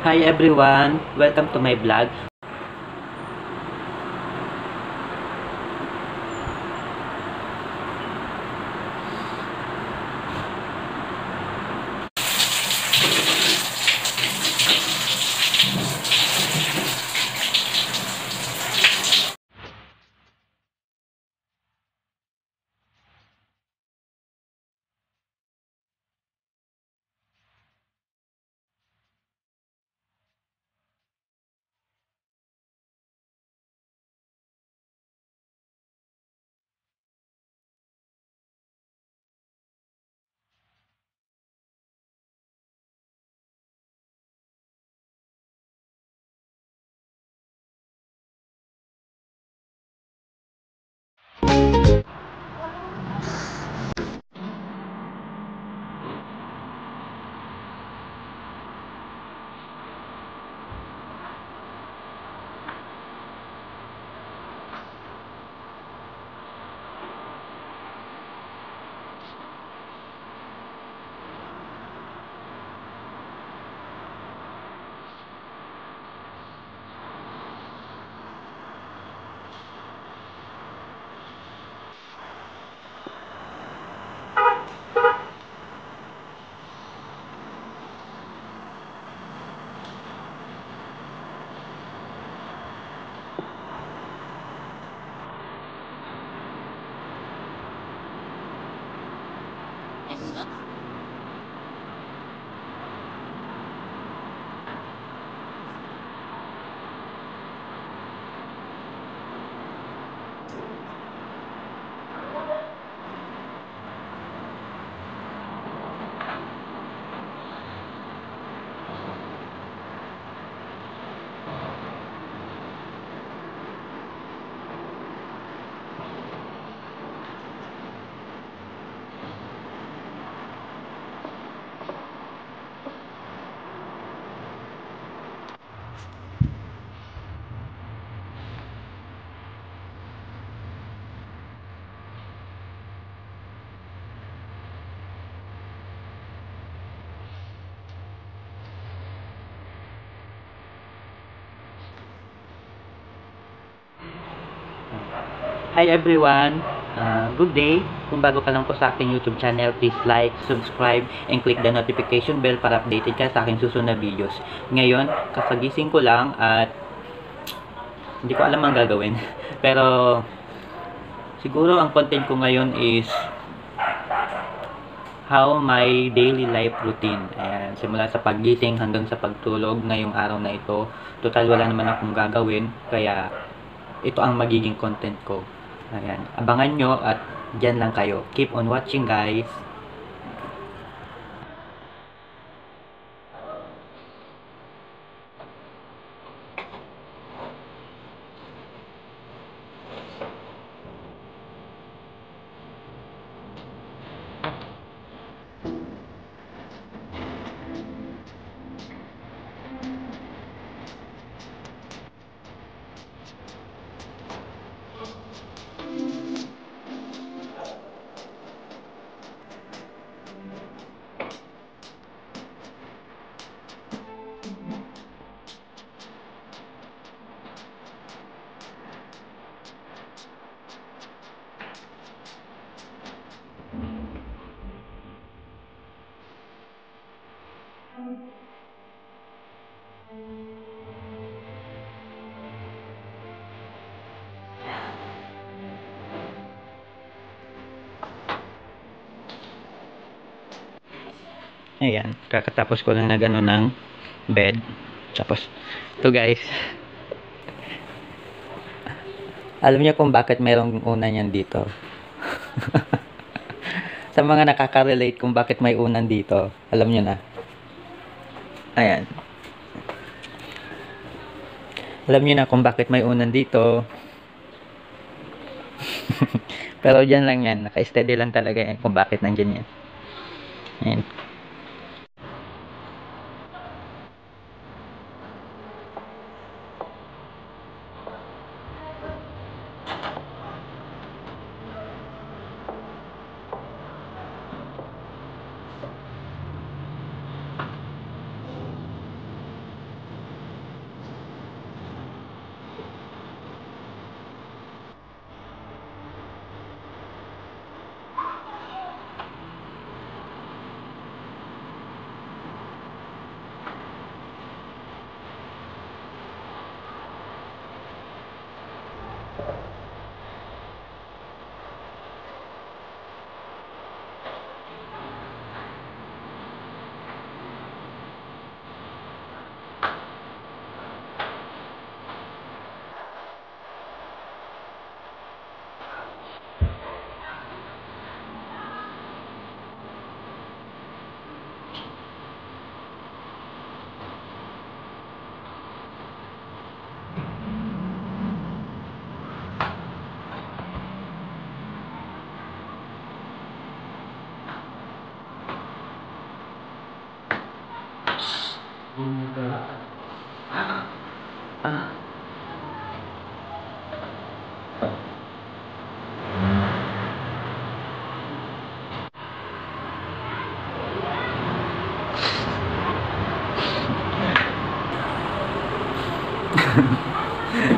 Hi everyone, welcome to my vlog. Hi everyone, good day. Kung bago ka lang po sa aking YouTube channel, please like, subscribe, and click the notification bell para updated ka sa aking susunod na videos. Ngayon, kakagising ko lang at hindi ko alam ang gagawin. Pero siguro ang content ko ngayon is how my daily life routine. Ayan, simula sa paggising hanggang sa pagtulog ngayong araw na ito. Total wala naman akong gagawin, kaya ito ang magiging content ko. Ayan, abangan nyo at dyan lang kayo. Keep on watching guys. Ayan, kakatapos ko lang na gano'n ng bed. Tapos, ito guys. Alam niyo kung bakit mayroong unan yan dito? Sa mga nakaka-relate kung bakit may unan dito, alam niyo na. Ayan. Alam niyo na kung bakit may unan dito. Pero dyan lang yan. Naka-steady lang talaga yan kung bakit nandyan yan. Ayan. Ah.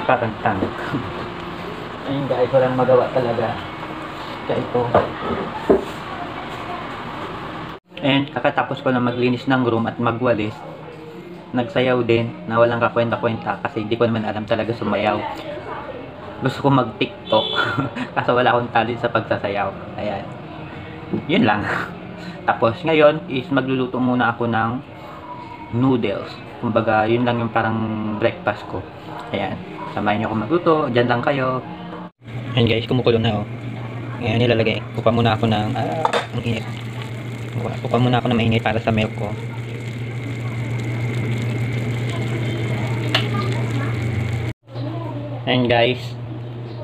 Parang tank. Ayun guys, walang magawa talaga. Kaya ito. And kakatapos ko na maglinis ng room at magwalis, nagsayaw din na walang kakwenta-kwenta kasi hindi ko naman alam talaga sumayaw. Gusto ko mag-TikTok kasi wala akong talent sa pagsasayaw. Ayan. Yun lang. Tapos ngayon is magluluto muna ako ng noodles. Kumbaga, yun lang yung parang breakfast ko. Ayan. Samahin nyo ako magluto. Diyan lang kayo. Ayan guys, kumukulo na oh. Ngayon nilalagay. Kupa muna ako ng ang init. Kupa muna ako ng mainit para sa milk ko. Ayan guys,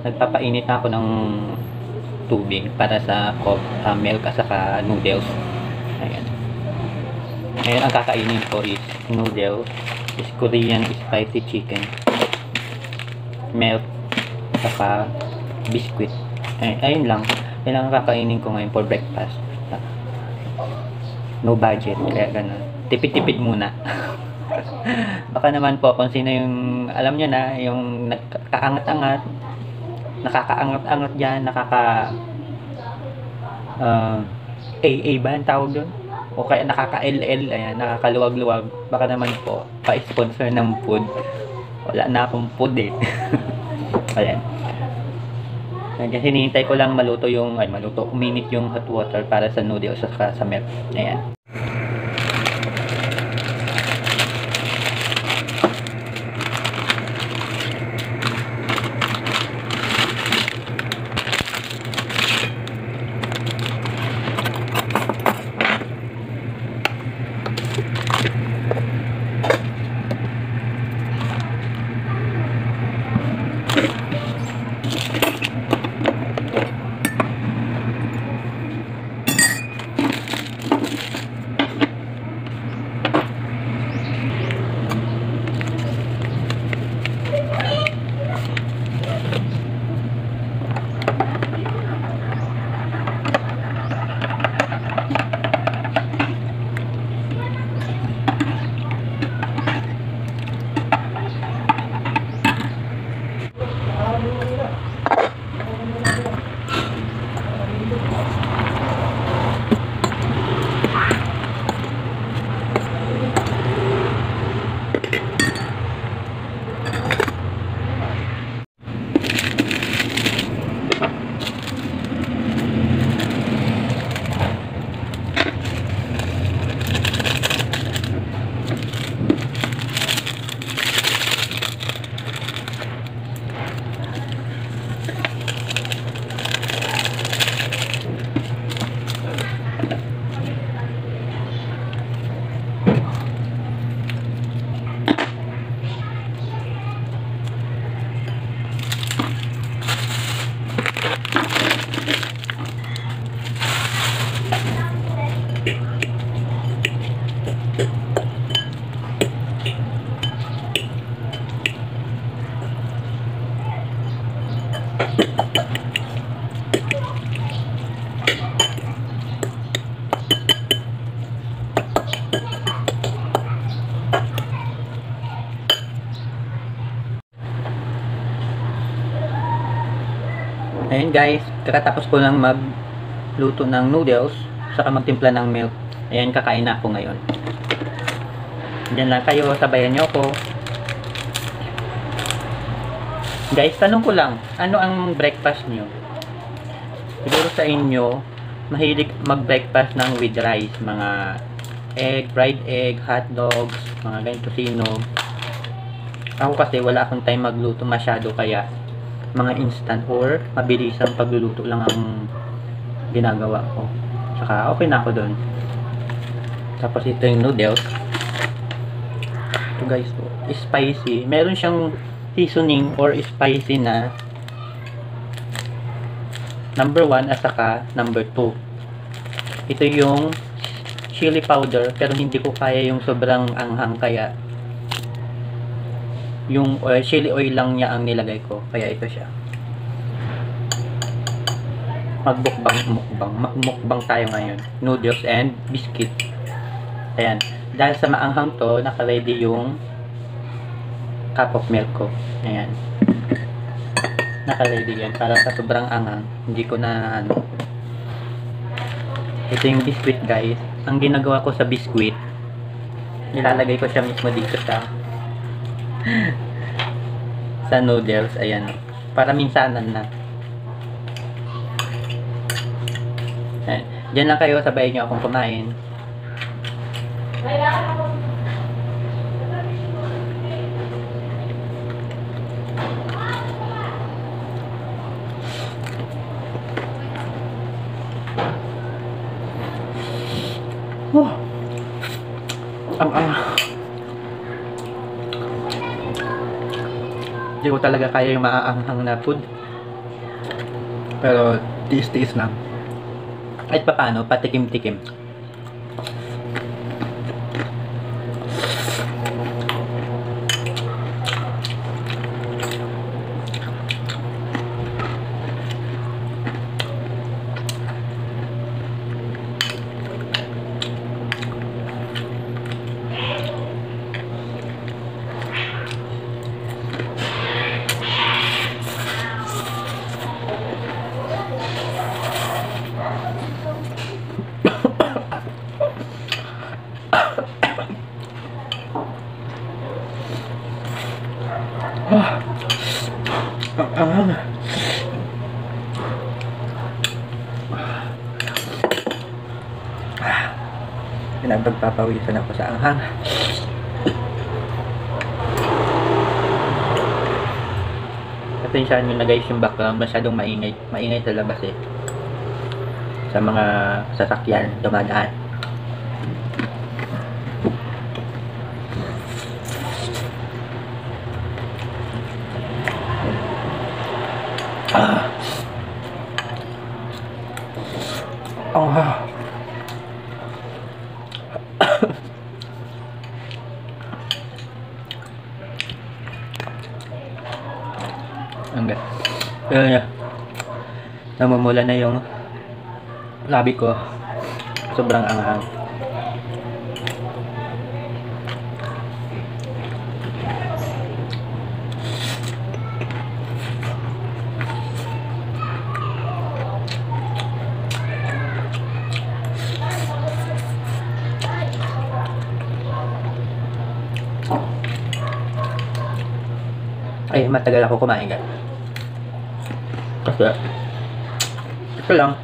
nagpapainit na ako ng tubig para sa milk at saka noodles. Ayan. Ngayon ang kakainin ko is noodles, is Korean spicy chicken, milk, saka biscuit. Ayun lang. Yan lang ang kakainin ko ngayon for breakfast. No budget, kaya ganun. Tipid-tipid muna. Baka naman po kung sino yung alam nyo na, yung nakakaangat-angat, nakakaangat-angat dyan, AA ba ang tawag doon? O kaya nakaka-LL, ayan, nakakaluwag-luwag. Baka naman po, pa-sponsor ng food. Wala na akong food eh. Ayan. Kasi hinihintay ko lang maluto uminit yung hot water para sa noodles at sa milk. Ayan. Ayun guys, kakatapos ko lang magluto ng noodles, saka magtimpla ng milk. Ayan, kakain na ako ngayon. Diyan lang kayo, sabayan nyo ako. Guys, tanong ko lang, ano ang breakfast nyo? Siguro sa inyo, mahilig mag-breakfast ng with rice, mga egg, fried egg, hot dogs, mga ganito sino. Ako kasi wala akong time magluto masyado, kaya mga instant or mabilisang pagluluto lang ang ginagawa ko. Saka okay na ako doon. Tapos ito yung noodles. Ito guys, spicy. Meron siyang seasoning or spicy na number 1 at saka number 2. Ito yung chili powder, pero hindi ko kaya yung sobrang anghang, kaya yung chili oil lang niya ang nilagay ko, kaya ito siya. Magmukbang tayo ngayon. Noodles and biscuit. Ayan, dahil sa maanghang to, naka-ready yung cup of milk ko. Ayan, naka-ready yan para sa sobrang anghang hindi ko na ano. Ito yung biscuit, guys. Ang ginagawa ko sa biscuit, nilalagay ko siya mismo dito sa noodles. Ayan, para minsanan na. Ayan. Diyan lang kayo, sabayin nyo akong kumain. Hindi ko talaga kaya yung maaanghang na food, pero tiis-tiis lang. At paano, patikim-tikim. Pinagpagpapawisan ako sa anghang. Pasensyahan nyo na guys yung background, masyadong maingay sa labas eh, sa mga sasakyan dumadaan. Hanggang namumula na yung labi ko, sobrang anghang. Ay, matagal ako kumain guys. Kasi ito lang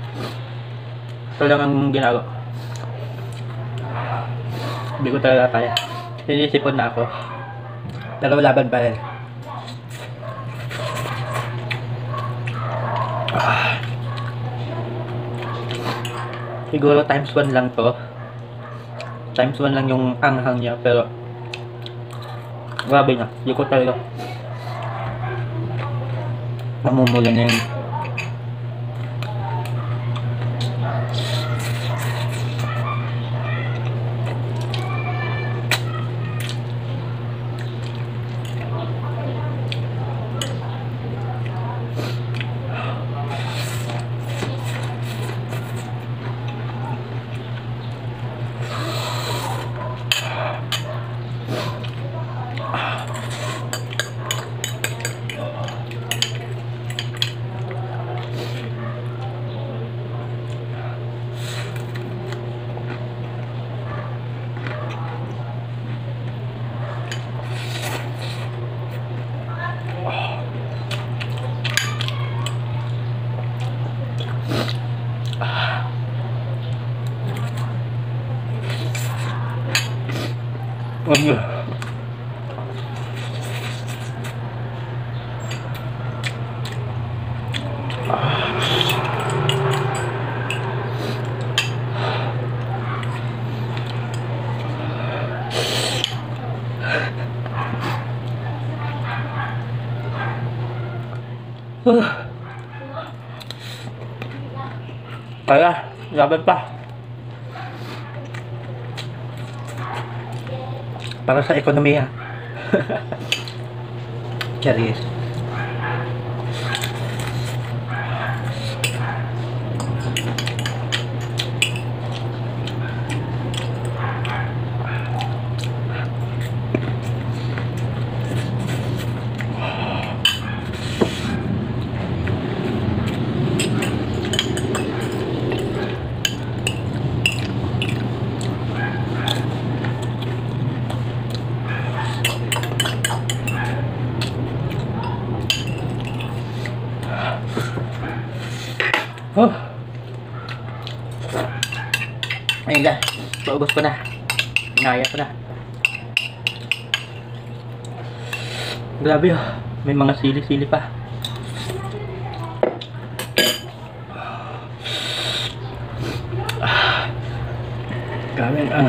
ang ginagawa. Hindi ko talaga kaya. Sinisipon na ako, pero laban pa rin. Siguro times 1 lang to. Times 1 lang yung anghang niya, pero grabe na. Hindi ko talaga namumula na yun. Kaya, laban pa. Para sa ekonomiya. Charis. Oh. Ayun guys, paubos ko na. Naya ko na. Grabe oh, may mga sili-sili pa. Grabe ang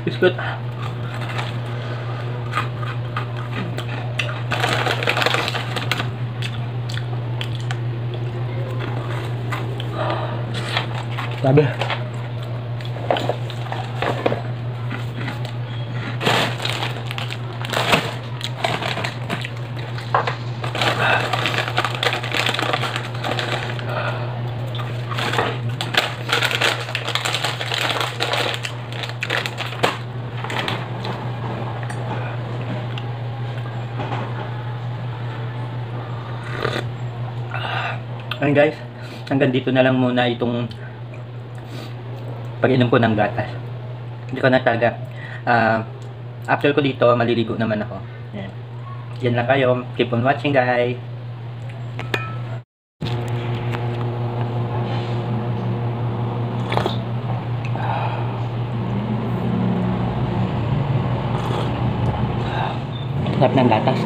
biskuit. Grabe. Ayun guys, hanggang dito na lang muna itong pag-inom ko ng gatas. Hindi ko na talaga after ko dito, maliligo naman ako. Yan. Yan lang kayo. Keep on watching guys. Sarap ng gatas.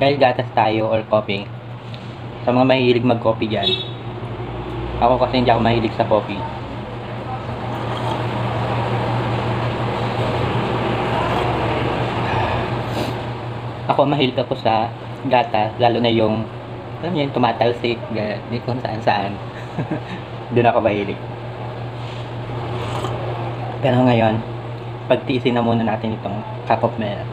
Guys, gatas tayo or coffee. Sa mga mahilig mag-coffee dyan. Ako kasi hindi ako mahilig sa coffee. Ako mahilig ako sa gatas, lalo na yung alam niyo yung tumatalsik, hindi kung saan-saan. Doon ako mahilig. Pero ngayon, pagtiisin na muna natin itong cup of milk.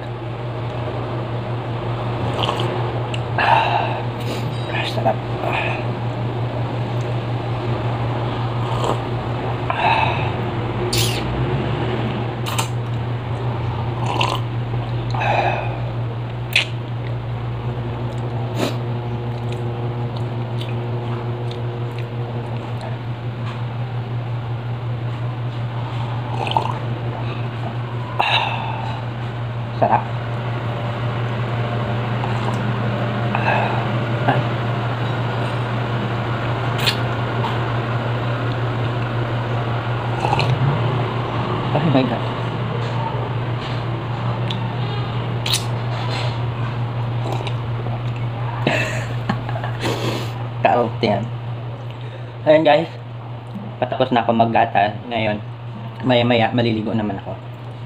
Sarap. Sarap. Oh my god. Kaot yan. Ayun guys, patapos na ako maggata. Ngayon, maya-maya maliligo naman ako.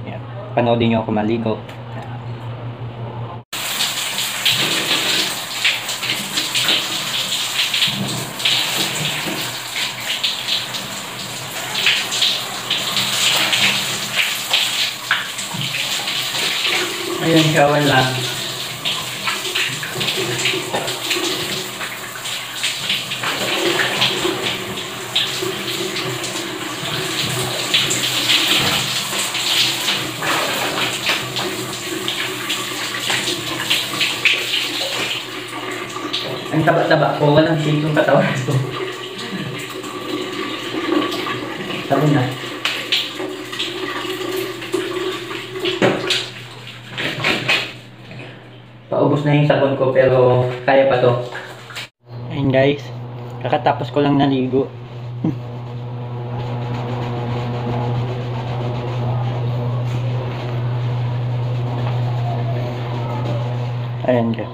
Ayan. Panoodin nyo ako maligo. Ayun, kawan lang. Ang taba-taba ko, walang shape yung katawan ito. Sabi na. Paubos na yung sabon ko pero kaya pa to. Ayun guys, kakatapos ko lang naligo. Ayan guys.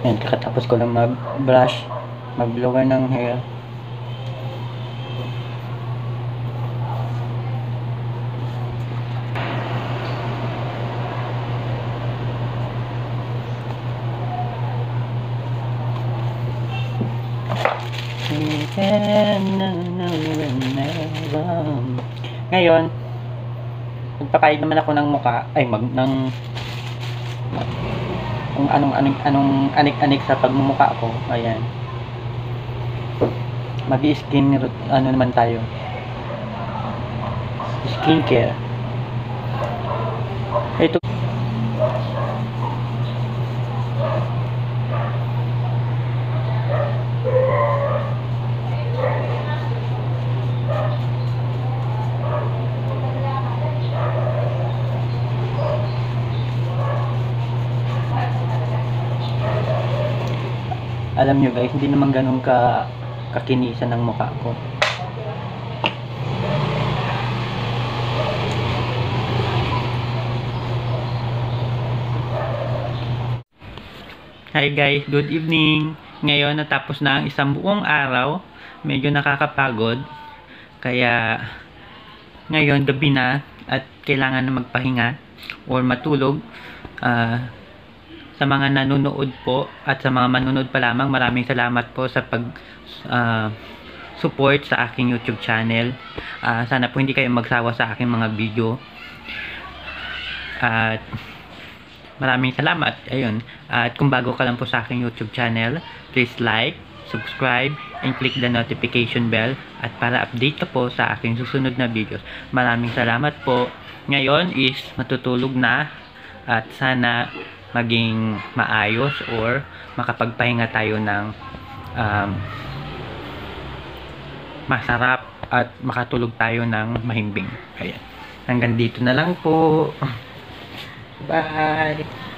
Yan, kakatapos ko lang mag-brush, mag-blower ng hair. Ngayon, magpapahid naman ako ng mukha, ay kung anong anik-anik sa pagmumukha ko. Ayan, mag-skin naman tayo, skincare. Ito alam nyo guys, hindi naman ganun kakinisan ng mukha ko. Hi guys, good evening. Ngayon natapos na ang isang buong araw. Medyo nakakapagod. Kaya ngayon gabi na at kailangan na magpahinga or matulog. Sa mga nanonood po at sa mga manonood pa lamang, maraming salamat po sa support sa aking YouTube channel. Sana po hindi kayo magsawa sa aking mga video. At maraming salamat. Ayun. At kung bago ka lang po sa aking YouTube channel, please like, subscribe, and click the notification bell at para update ka po sa aking susunod na videos. Maraming salamat po. Ngayon is matutulog na at sana maging maayos or makapagpahinga tayo ng masarap at makatulog tayo ng mahimbing. Ayan. Hanggang dito na lang po. Bye!